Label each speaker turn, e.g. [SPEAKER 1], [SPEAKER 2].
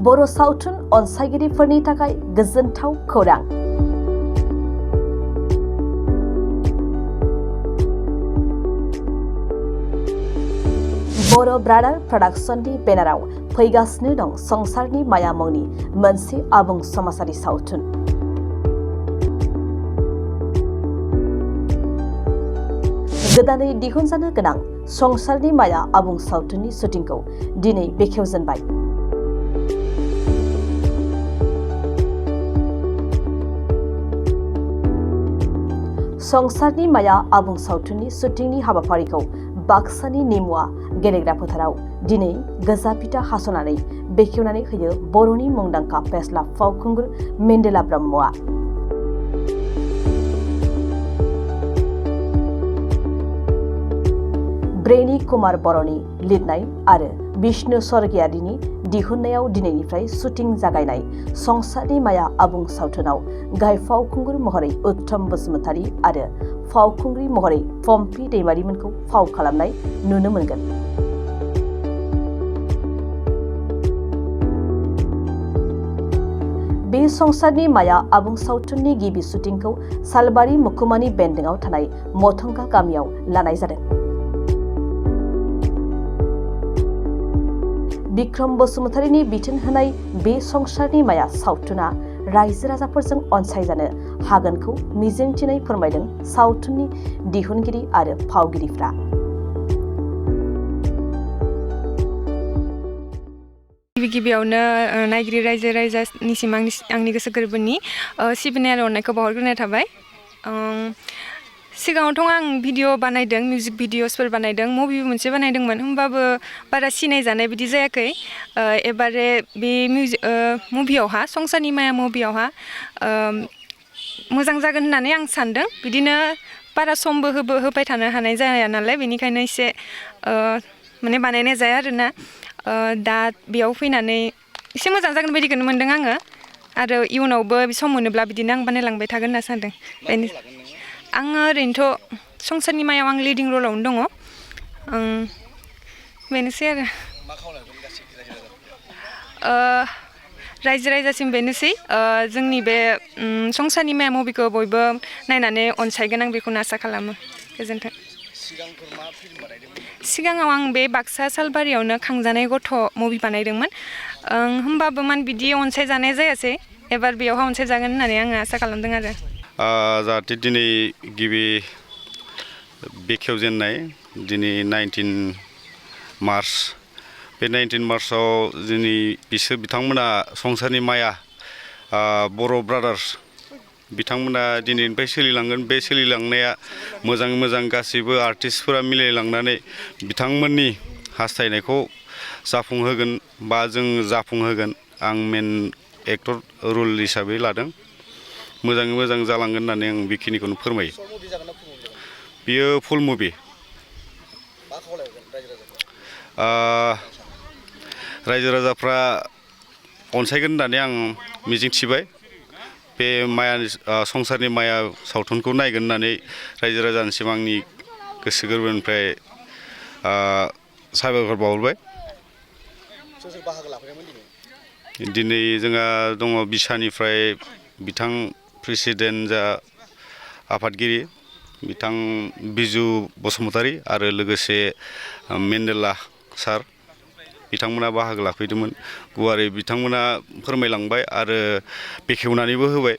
[SPEAKER 1] बर' सावथुन अनसायगिरिफोरनि थाखाय गोजोनथाव खौरां। बर' ब्रादार प्रडाक्शननि बेनाराव फैगासिनो दं संसारनि माया मुंनि मोनसे आबुं समाजारि सावथुन। गोदानै दिहुनजानो गोनां संसारनि माया आबुं सावथुननि शुटिंखौ दिनै बेखेवजेनबाय। संसारनि माया आबुं सावथुननि शुटिंनि हाबाफारिखौ बाक्सानि निमुवा गेलेग्रा फोथाराव दिनै गोजा फिथा हास'नानै बेखेवनानै होयो बर'नि मुंदांखा फेस्ला फावखुंगुर मेन्देला ब्रह्मआ। ब्रेनि कुमार बर'नि लिरनाय आरो विष्णु स्वर्गियारिनि दिहुननायाव दिनैनिफ्राय शुटिं जागायनाय संसारनि माया आबुं सावथुनाव गाहाय फावखुंगुर महरै उत्तम बसुमतारी आरो फावखुंग्रि महरै पम्पी दैमारिमोनखौ फाव खालामनाय नुनो मोनगोन। बे संसारनि माया आबुं सावथुननि गिबि शुटिंखौ सालबारि मुखुमानि बेन्दोंआव थानाय मथंगा गामियाव लानाय जादों। बिक्रम बसुमतारीनि बिथोन होनाय बे संसारनि माया सावथुना रायजो राजाफोरजों अनसायजानो हागोनखौ मिजिंथिनाय फोरमायदों सावथुननि दिहुनगिरि आरो फावगिरिफ्रा।
[SPEAKER 2] गिबियावनो नायगिरि रायजो राजानिसिम आंनि गोसो गोरबोनि सिबिनाय आरो अननायखौ बावहरग्रोनाय थाबाय। सिगाङावथ' आं भिडिअ बानायदों, मिउजिक भिडिअसफोर बानायदों, मुभिबो मोनसे बानायदोंमोन, होमबाबो बारा सिनायजानाय बिदि जायाखै। एबारे बे मुभियावहा संसारनि माया मुभियावहा मोजां जागोन होननानै आं सानदों। बिदिनो बारा समबो होबाय थानो हानाय जाया नालाय, बेनिखायनो एसे माने बानायनाय जाया आरोना। दा बेयाव फैनानै एसे मोजां जागोन बायदिखौनो मोनदों आङो, आरो इयुनावबो सम मोनोब्ला बिदिनो आं बानायलांबाय थागोन होनना सानदों। आङो ओरैनोथ' संसारनि मायाव आं लिडिं रलावनो दङ। बेनोसै आरो रायजो राजासिम बेनोसै जोंनि बे संसारनि माया मुभिखौ बयबो नायनानै अनसायगोन, आं बेखौनो आसा खालामो। गोजोन्थों। सिगाङाव आं बे बाक्सा सालबारियावनो खांजानाय गथ' मुभि बानायदोंमोन, होमबाबो बिदि अनसायजानाय जायासै। एबार बेयावहा अनसायजागोन होननानै आङो आसा खालामदों आरो।
[SPEAKER 3] जाहाथे दिनै गिबि बेखेवजेननाय दिनै 19 मार्च, बे 19 मार्चआव जोंनि बिथांमोना संसारनि माया बर' ब्रादार्स बिथांमोना दिनैनिफ्राय सोलिलांगोन। बे सोलिलांनाया मोजाङै मोजां गासैबो आर्टिस्टफोरा मिलायलांनानै बिथांमोननि हास्थायनायखौ जाफुंहोगोन बा जों जाफुंहोगोन। आं मेन एक्टर रल हिसाबै लादों। मोजाङै मोजां जालांगोन होननानै आं बेखिनिखौनो फोरमायो। बियो फुल मुभि। रायजो राजाफ्रा अनसायगोन होननानै आं मिजिंथिबाय। बे संसारनि माया सावथुनखौ नायगोन होननानै रायजो राजानिसिम आंनि गोसो गोरबोनिफ्राय साबायखर बावहरबाय। दिनै जोंहा दङ बिसानिफ्राय बिथां प्रेसिडेन्ट जा आफादगिरि बिथां बिजु बसुमतारी आरो लोगोसे मेन्देला सार, बिथांमोना बाहागो लाफैदोंमोन। गुवारै बिथांमोना फोरमायलांबाय आरो बेखेवनानैबो होबाय